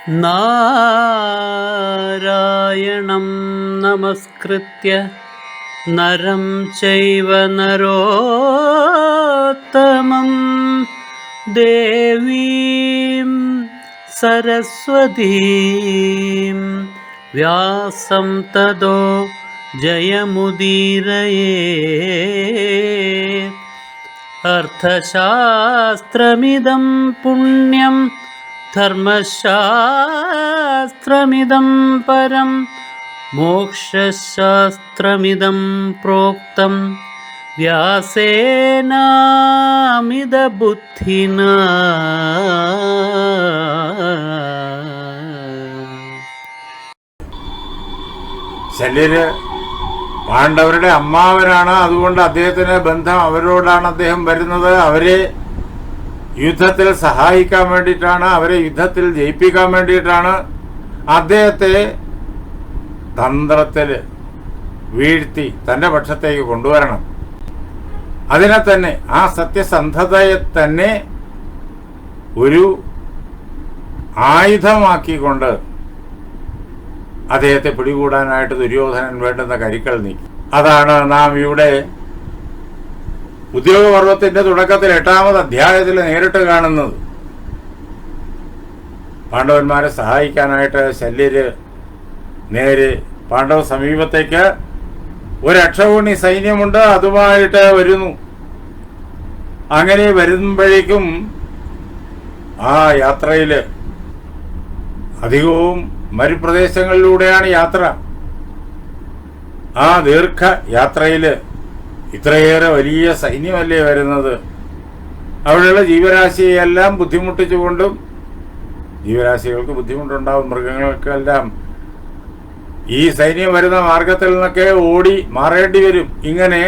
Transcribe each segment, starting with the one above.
നാരായണം നമസ്കൃത്യ നരം ചൈവ നരോത്തമം ദേവീം സരസ്വതീം വ്യാസം തതോ ജയമുദീരയേ. അർത്ഥശാസ്ത്രമിദം പുണ്യം ധർമ്മശാസ്ത്രമിദം പരം മോക്ഷശാസ്ത്രമിദം പ്രോക്തം വ്യാസേനാമിത ബുദ്ധിനാ. ശല്യര് പാണ്ഡവരുടെ അമ്മാവനാണ്. അതുകൊണ്ട് അദ്ദേഹത്തിന് ബന്ധം അവരോടാണ് അദ്ദേഹം വരുന്നത്. അവരെ യുദ്ധത്തിൽ സഹായിക്കാൻ വേണ്ടിയിട്ടാണ്, അവരെ യുദ്ധത്തിൽ ജയിപ്പിക്കാൻ വേണ്ടിയിട്ടാണ്. അദ്ദേഹത്തെ തന്ത്രത്തിൽ വീഴ്ത്തി തന്റെ പക്ഷത്തേക്ക് കൊണ്ടുവരണം. അതിനെ തന്നെ, ആ സത്യസന്ധതയെ തന്നെ ഒരു ആയുധമാക്കിക്കൊണ്ട് അദ്ദേഹത്തെ പിടികൂടാനായിട്ട് ദുര്യോധനൻ വേണ്ടുന്ന കരുക്കൾ നീക്കി. അതാണ് നാം ഇവിടെ ഉദ്യോഗപർവത്തിന്റെ തുടക്കത്തിൽ 8-ാമത് അധ്യായത്തിൽ നേരിട്ട് കാണുന്നത്. പാണ്ഡവന്മാരെ സഹായിക്കാനായിട്ട് ശല്യര് നേരെ പാണ്ഡവ സമീപത്തേക്ക് ഒരു അക്ഷൗഹിണി സൈന്യമുണ്ട്, അതുമായിട്ട് വരുന്നു. അങ്ങനെ വരുമ്പോഴേക്കും ആ യാത്രയിൽ അധികവും മരുപ്രദേശങ്ങളിലൂടെയാണ് യാത്ര. ആ ദീർഘ യാത്രയിൽ ഇത്രയേറെ വലിയ സൈന്യമല്ലേ വരുന്നത്. അവിടെയുള്ള ജീവരാശിയെല്ലാം ബുദ്ധിമുട്ടിച്ചുകൊണ്ടും, ജീവരാശികൾക്ക് ബുദ്ധിമുട്ടുണ്ടാവും, മൃഗങ്ങൾക്കെല്ലാം ഈ സൈന്യം വരുന്ന മാർഗത്തിൽ നിന്നൊക്കെ ഓടി മാറേണ്ടി വരും. ഇങ്ങനെ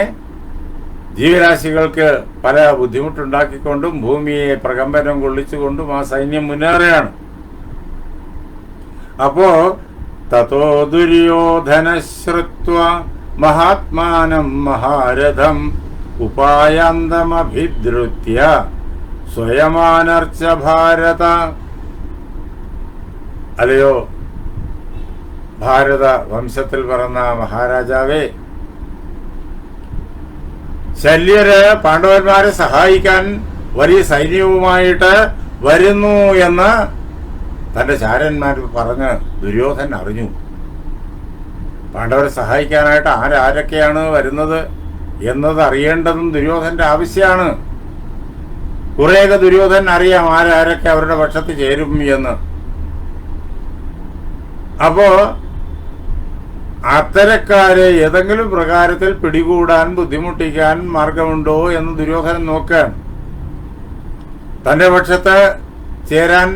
ജീവരാശികൾക്ക് പല ബുദ്ധിമുട്ടുണ്ടാക്കിക്കൊണ്ടും ഭൂമിയെ പ്രകമ്പനം കൊള്ളിച്ചുകൊണ്ടും ആ സൈന്യം മുന്നേറുകയാണ്. അപ്പോ തതോ ദുര്യോധന ശ്രുത്വ മഹാത്മാനം മഹാരഥം ഉപായാന്തമഭിദ്രുത്യ സ്വയമാനർച്ച ഭാരത. അല്ലയോ ഭാരത വംശത്തിൽ പിറന്ന മഹാരാജാവേ, ശല്യര് പാണ്ഡവന്മാരെ സഹായിക്കാൻ വലിയ സൈന്യവുമായിട്ട് വരുന്നു എന്ന് തന്റെ ചാരന്മാർ പറഞ്ഞ് ദുര്യോധനൻ അറിഞ്ഞു. പാണ്ഡവരെ സഹായിക്കാനായിട്ട് ആരൊക്കെയാണ് വരുന്നത് എന്നത് അറിയേണ്ടതും ദുര്യോധന്റെ ആവശ്യമാണ്. കുറേയൊക്കെ ദുര്യോധനൻ അറിയാം ആരൊക്കെ അവരുടെ പക്ഷത്ത് ചേരും എന്ന്. അപ്പോ അത്തരക്കാരെ ഏതെങ്കിലും പ്രകാരത്തിൽ പിടികൂടാൻ ബുദ്ധിമുട്ടിക്കാൻ മാർഗമുണ്ടോ എന്ന് ദുര്യോധനൻ നോക്കുകയാണ്. തന്റെ പക്ഷത്ത് ചേരാൻ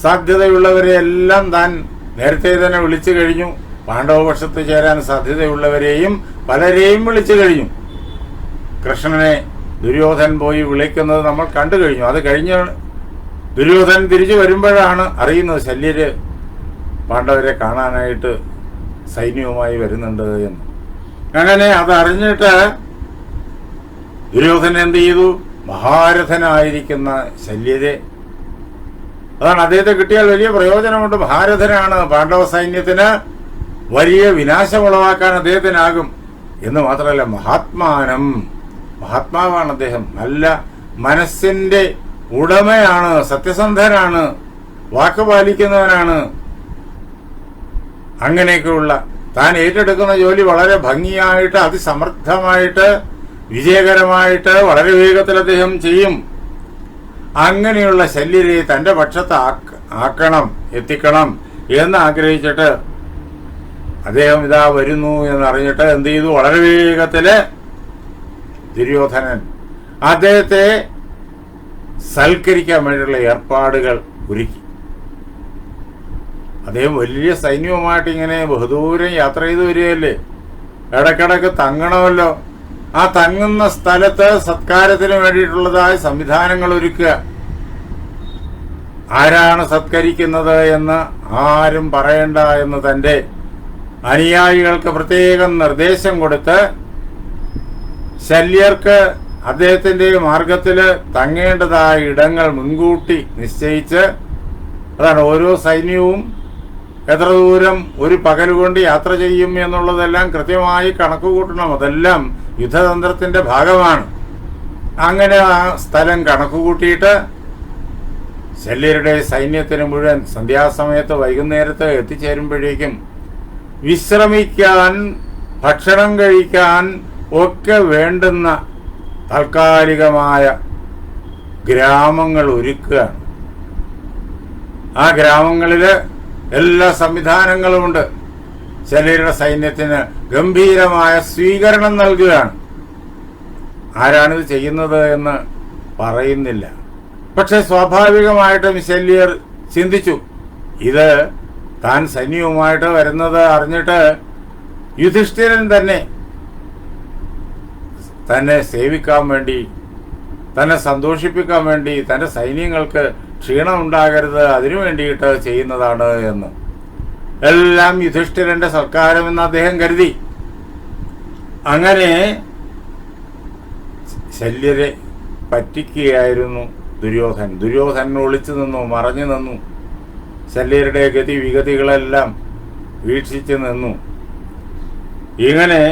സാധ്യതയുള്ളവരെയെല്ലാം താൻ നേരത്തെ തന്നെ വിളിച്ചു കഴിഞ്ഞു. പാണ്ഡവപക്ഷത്ത് ചേരാൻ സാധ്യതയുള്ളവരെയും പലരെയും വിളിച്ചു കഴിഞ്ഞു. കൃഷ്ണനെ ദുര്യോധനൻ പോയി വിളിക്കുന്നത് നമ്മൾ കണ്ടു കഴിഞ്ഞു. അത് കഴിഞ്ഞ് ദുര്യോധനൻ തിരിച്ചു വരുമ്പോഴാണ് അറിയുന്നത് ശല്യര് പാണ്ഡവരെ കാണാനായിട്ട് സൈന്യവുമായി വരുന്നുണ്ട് എന്ന്. അങ്ങനെ അതറിഞ്ഞിട്ട് ദുര്യോധനൻ എന്ത് ചെയ്തു? മഹാരഥനായിരിക്കുന്ന ശല്യരെ, അതാണ് അദ്ദേഹത്തെ കിട്ടിയാൽ വലിയ പ്രയോജനമുണ്ട്. മഹാരഥനാണ്, പാണ്ഡവ സൈന്യത്തിന് വലിയ വിനാശമുളവാക്കാൻ അദ്ദേഹത്തിനാകും. എന്ന് മാത്രമല്ല, മഹാത്മാവാണ് അദ്ദേഹം. നല്ല മനസ്സിന്റെ ഉടമയാണ്, സത്യസന്ധനാണ്, വാക്ക് പാലിക്കുന്നവനാണ്. അങ്ങനെയൊക്കെയുള്ള താൻ ഏറ്റെടുക്കുന്ന ജോലി വളരെ ഭംഗിയായിട്ട്, അതിസമർത്ഥമായിട്ട്, വിജയകരമായിട്ട് വളരെ വേഗത്തിൽ അദ്ദേഹം ചെയ്യും. അങ്ങനെയുള്ള ശല്യരെ തന്റെ പക്ഷത്ത് എത്തിക്കണം എന്ന് ആഗ്രഹിച്ചിട്ട് അദ്ദേഹം ഇതാ വരുന്നു എന്നറിഞ്ഞിട്ട് എന്ത് ചെയ്തു? വളരെ വേഗത്തില് ദുര്യോധനൻ അദ്ദേഹത്തെ സൽക്കരിക്കാൻ വേണ്ടിയുള്ള ഏർപ്പാടുകൾ ഒരുക്കി. അദ്ദേഹം വലിയ സൈന്യവുമായിട്ട് ഇങ്ങനെ ബഹുദൂരം യാത്ര ചെയ്ത് വരികയല്ലേ, ഇടക്കിടക്ക് തങ്ങണമല്ലോ. ആ തങ്ങുന്ന സ്ഥലത്ത് സത്കാരത്തിന് വേണ്ടിയിട്ടുള്ളതായ സംവിധാനങ്ങൾ ഒരുക്കുക. ആരാണ് സത്കരിക്കുന്നത് എന്ന് ആരും പറയണ്ട എന്ന് തന്റെ അനുയായികൾക്ക് പ്രത്യേകം നിർദ്ദേശം കൊടുത്ത് ശല്യർക്ക് അദ്ദേഹത്തിന്റെ മാർഗത്തില് തങ്ങേണ്ടതായ ഇടങ്ങൾ മുൻകൂട്ടി നിശ്ചയിച്ച് അതാണ് ഓരോ സൈന്യവും എത്ര ദൂരം ഒരു പകലുകൊണ്ട് യാത്ര ചെയ്യും എന്നുള്ളതെല്ലാം കൃത്യമായി കണക്ക് കൂട്ടണം. അതെല്ലാം യുദ്ധതന്ത്രത്തിന്റെ ഭാഗമാണ്. അങ്ങനെ ആ സ്ഥലം കണക്ക് കൂട്ടിയിട്ട് ശല്യരുടെ സൈന്യത്തിന് മുഴുവൻ സന്ധ്യാസമയത്ത് വൈകുന്നേരത്ത് എത്തിച്ചേരുമ്പോഴേക്കും വിശ്രമിക്കാൻ, ഭക്ഷണം കഴിക്കാൻ ഒക്കെ വേണ്ടുന്ന താൽക്കാലികമായ ഗ്രാമങ്ങൾ ഒരുക്കുകയാണ്. ആ ഗ്രാമങ്ങളിൽ എല്ലാ സംവിധാനങ്ങളുമുണ്ട്. ശല്യരുടെ സൈന്യത്തിന് ഗംഭീരമായ സ്വീകരണം നൽകുകയാണ്. ആരാണിത് ചെയ്യുന്നത് എന്ന് പറയുന്നില്ല. പക്ഷെ സ്വാഭാവികമായിട്ടും ശല്യർ ചിന്തിച്ചു, ഇത് താൻ സൈന്യവുമായിട്ട് വരുന്നത് അറിഞ്ഞിട്ട് യുധിഷ്ഠിരൻ തന്നെ സേവിക്കാൻ വേണ്ടി, തന്നെ സന്തോഷിപ്പിക്കാൻ വേണ്ടി, തൻ്റെ സൈന്യങ്ങൾക്ക് ക്ഷീണം ഉണ്ടാകരുത്, അതിനു വേണ്ടിയിട്ട് ചെയ്യുന്നതാണ് എന്ന് എല്ലാം യുധിഷ്ഠിരന്റെ സൽക്കാരമെന്ന് അദ്ദേഹം കരുതി. അങ്ങനെ ശല്യരെ പറ്റിക്കുകയായിരുന്നു ദുര്യോധനൻ ഒളിച്ചു നിന്നു, മറഞ്ഞു നിന്നു. ശല്യരുടെ ഗതി വിഗതികളെല്ലാം വീക്ഷിച്ചു നിന്നു. ഇങ്ങനെ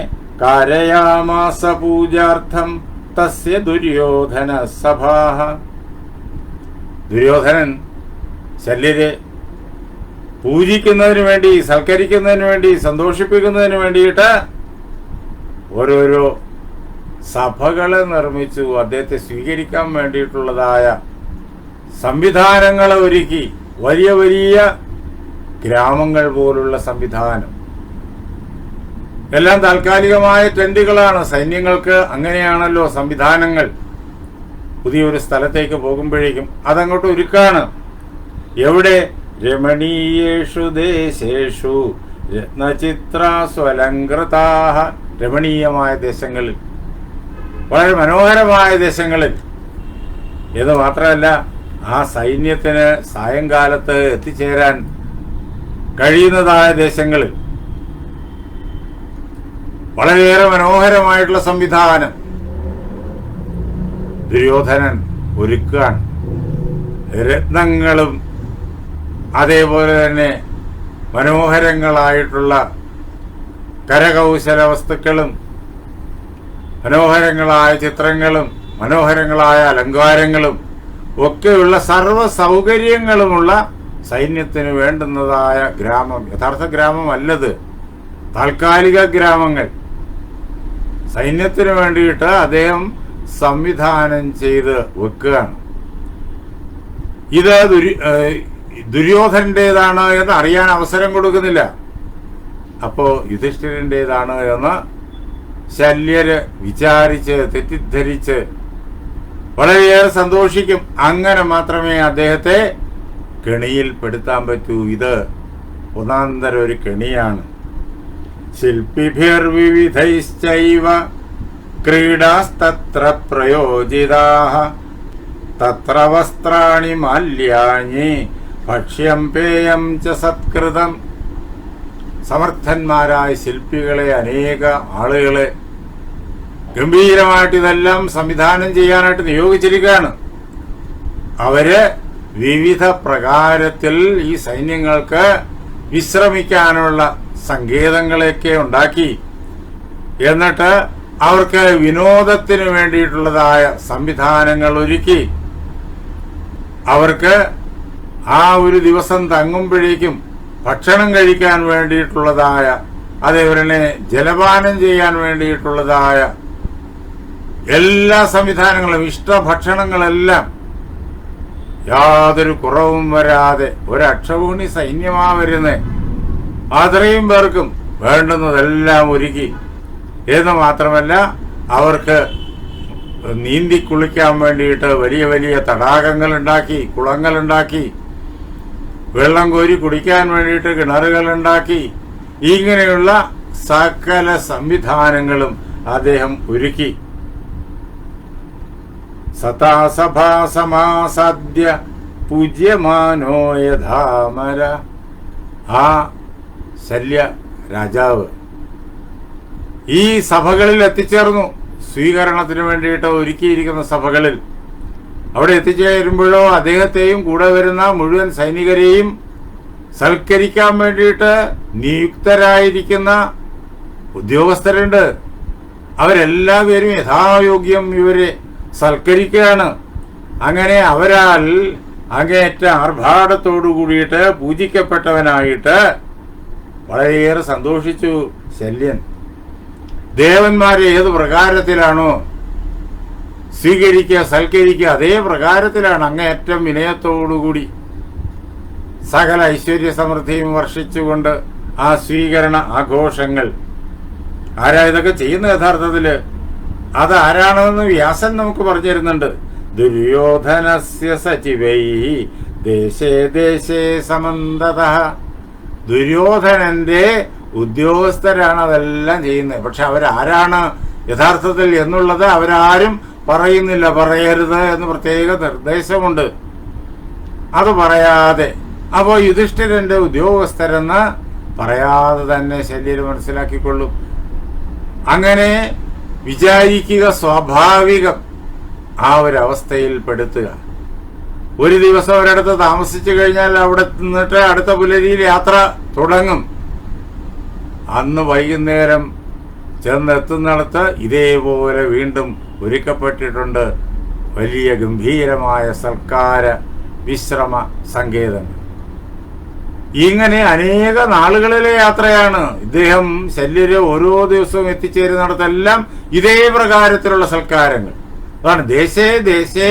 കാരയാമാസ പൂജാർത്ഥം തസ്യ ദുര്യോധന സഭാഹ. ദുര്യോധനൻ ശല്യരെ പൂജിക്കുന്നതിന് വേണ്ടി, സൽക്കരിക്കുന്നതിന് വേണ്ടി, സന്തോഷിപ്പിക്കുന്നതിന് വേണ്ടിയിട്ട് ഓരോരോ സഭകളെ നിർമ്മിച്ചു. അദ്ദേഹത്തെ സ്വീകരിക്കാൻ വേണ്ടിയിട്ടുള്ളതായ സംവിധാനങ്ങളെ ഒരുക്കി. വലിയ വലിയ ഗ്രാമങ്ങൾ പോലുള്ള സംവിധാനം. എല്ലാം താൽക്കാലികമായ ടെന്റുകളാണ്. സൈന്യങ്ങൾക്ക് അങ്ങനെയാണല്ലോ സംവിധാനങ്ങൾ. പുതിയൊരു സ്ഥലത്തേക്ക് പോകുമ്പോഴേക്കും അതങ്ങോട്ട് ഒരുക്കാണ്. എവിടെ? രമണീയേഷു ദേശേഷു രത്നചിത്രാസ്വലങ്കൃതാഹ. രമണീയമായ ദേശങ്ങളിൽ, വളരെ മനോഹരമായ ദേശങ്ങളിൽ. ഇത് മാത്രമല്ല, ആ സൈന്യത്തിന് സായങ്കാലത്ത് എത്തിച്ചേരാൻ കഴിയുന്നതായ ദേശങ്ങളിൽ വളരെയേറെ മനോഹരമായിട്ടുള്ള സംവിധാനം ദുര്യോധനൻ ഒരുക്കുകയാണ്. രത്നങ്ങളും അതേപോലെ തന്നെ മനോഹരങ്ങളായിട്ടുള്ള കരകൗശല വസ്തുക്കളും മനോഹരങ്ങളായ ചിത്രങ്ങളും മനോഹരങ്ങളായ അലങ്കാരങ്ങളും ഒക്കെയുള്ള സർവ്വ സൗകര്യങ്ങളുമുള്ള സൈന്യത്തിന് വേണ്ടുന്നതായ ഗ്രാമം. യഥാർത്ഥ ഗ്രാമമല്ലത്, താൽക്കാലിക ഗ്രാമങ്ങൾ സൈന്യത്തിന് വേണ്ടിയിട്ട് അദ്ദേഹം സംവിധാനം ചെയ്ത് വെക്കുകയാണ്. ഇത് ദുര്യോധനന്റേതാണ് എന്ന് അറിയാൻ അവസരം കൊടുക്കുന്നില്ല. അപ്പോ യുധിഷ്ഠിരന്റേതാണ് എന്ന് ശല്യര് വിചാരിച്ച് തെറ്റിദ്ധരിച്ച് വളരെയേറെ സന്തോഷിക്കും. അങ്ങനെ മാത്രമേ അദ്ദേഹത്തെ കെണിയിൽപ്പെടുത്താൻ പറ്റൂ. ഇത് ഒന്നാന്തരം ഒരു കെണിയാണ്. ശില്പിഭിർവിവിധൈശ്ചൈവ ക്രീഡാസ്തത്ര പ്രയോജിതാഃ തത്ര വസ്ത്രാണി മാല്യാനി ഭക്ഷ്യം പേയം ച സത്കൃതം. സമർത്ഥന്മാരായ ശില്പികളെ, അനേക ആളുകളെ ഗംഭീരമായിട്ട് ഇതെല്ലാം സംവിധാനം ചെയ്യാനായിട്ട് നിയോഗിച്ചിരിക്കുകയാണ്. അവര് വിവിധ പ്രകാരത്തിൽ ഈ സൈന്യങ്ങൾക്ക് വിശ്രമിക്കാനുള്ള സങ്കേതങ്ങളൊക്കെ ഉണ്ടാക്കി, എന്നിട്ട് അവർക്ക് വിനോദത്തിന് വേണ്ടിയിട്ടുള്ളതായ സംവിധാനങ്ങൾ ഒരുക്കി, അവർക്ക് ആ ഒരു ദിവസം തങ്ങുമ്പോഴേക്കും ഭക്ഷണം കഴിക്കാൻ വേണ്ടിയിട്ടുള്ളതായ, അതേപോലെ ജലപാനം ചെയ്യാൻ വേണ്ടിയിട്ടുള്ളതായ എല്ലാ സംവിധാനങ്ങളും, ഇഷ്ടഭക്ഷണങ്ങളെല്ലാം യാതൊരു കുറവും വരാതെ ഒരക്ഷകൂണി സൈന്യമാ വരുന്നേ, അത്രയും പേർക്കും വേണ്ടുന്നതെല്ലാം ഒരുക്കി. എന്ന് മാത്രമല്ല, അവർക്ക് നീന്തി കുളിക്കാൻ വേണ്ടിയിട്ട് വലിയ വലിയ തടാകങ്ങൾ ഉണ്ടാക്കി, കുളങ്ങൾ ഉണ്ടാക്കി, വെള്ളം കോരി കുടിക്കാൻ വേണ്ടിയിട്ട് കിണറുകൾ ഉണ്ടാക്കി. ഇങ്ങനെയുള്ള സകല സംവിധാനങ്ങളും അദ്ദേഹം ഒരുക്കി. സതാസഭാസമാസാദ്യ പൂജ്യമാനോ യഥാമര. ആ ശല്യ രാജാവ് ഈ സഭകളിൽ എത്തിച്ചേർന്നു. സ്വീകരണത്തിന് വേണ്ടിയിട്ട് ഒരുക്കിയിരിക്കുന്ന സഭകളിൽ അവിടെ എത്തിച്ചേരുമ്പോഴോ അദ്ദേഹത്തെയും കൂടെ വരുന്ന മുഴുവൻ സൈനികരെയും സൽക്കരിക്കാൻ വേണ്ടിയിട്ട് നിയുക്തരായിരിക്കുന്ന ഉദ്യോഗസ്ഥരുണ്ട്. അവരെല്ലാവരും യഥായോഗ്യം ഇവരെ സൽക്കരിക്കുകയാണ്. അങ്ങനെ അവരാൽ അങ്ങേറ്റ ആർഭാടത്തോടു കൂടിയിട്ട് പൂജിക്കപ്പെട്ടവനായിട്ട് വളരെയേറെ സന്തോഷിച്ചു ശല്യൻ. ദേവന്മാരെ ഏത് പ്രകാരത്തിലാണോ സ്വീകരിക്കുക സൽക്കരിക്കുക അതേ പ്രകാരത്തിലാണ് അങ്ങേയറ്റം വിനയത്തോടുകൂടി സകല ഐശ്വര്യ സമൃദ്ധിയും വർഷിച്ചുകൊണ്ട് ആ സ്വീകരണ ആഘോഷങ്ങൾ. ആരാ ഇതൊക്കെ ചെയ്യുന്ന യഥാർത്ഥത്തില്? അത് ആരാണെന്ന് വ്യാസൻ നമുക്ക് പറഞ്ഞു തരുന്നുണ്ട്. ദുര്യോധനസ്യ സചിവൈ ദേശേ ദേശേ സമന്തതഃ. ദുര്യോധനന്റെ ഉദ്യോഗസ്ഥരാണ് അതെല്ലാം ചെയ്യുന്നത്. പക്ഷെ അവരാരാണ് യഥാർത്ഥത്തിൽ എന്നുള്ളത് അവരാരും പറയുന്നില്ല. പറയരുത് എന്ന് പ്രത്യേക നിർദ്ദേശമുണ്ട്. അത് പറയാതെ, അപ്പോൾ യുധിഷ്ഠിരന്റെ ഉദ്യോഗസ്ഥരെന്ന് പറയാതെ തന്നെ ശല്യര് മനസ്സിലാക്കിക്കൊള്ളും. അങ്ങനെ വിചാരിക്കുക സ്വാഭാവികം. ആ ഒരു അവസ്ഥയിൽ പെടുത്തുക. ഒരു ദിവസം ഒരിടത്ത് താമസിച്ചു കഴിഞ്ഞാൽ അവിടെ നിന്നിട്ട് അടുത്ത പുലരിയിൽ യാത്ര തുടങ്ങും. അന്ന് വൈകുന്നേരം ചെന്നെത്തുന്നിടത്ത് ഇതേപോലെ വീണ്ടും ഒരുക്കപ്പെട്ടിട്ടുണ്ട് വലിയ ഗംഭീരമായ സൽക്കാര വിശ്രമ സങ്കേതങ്ങൾ. ഇങ്ങനെ അനേക നാളുകളിലെ യാത്രയാണ്. ഇദ്ദേഹം ശല്യര് ഓരോ ദിവസവും എത്തിച്ചേരുന്നിടത്തെല്ലാം ഇതേ പ്രകാരത്തിലുള്ള സൽക്കാരങ്ങൾ. അതാണ് ദേശേ ദേശേ,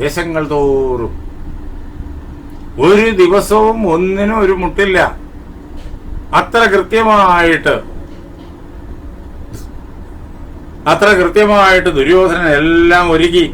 ദേശങ്ങൾ തോറും. ഒരു ദിവസവും ഒന്നിനും ഒരു മുട്ടില്ല. അത്ര കൃത്യമായിട്ട് ദുര്യോധനൻ എല്ലാം ഒരുക്കി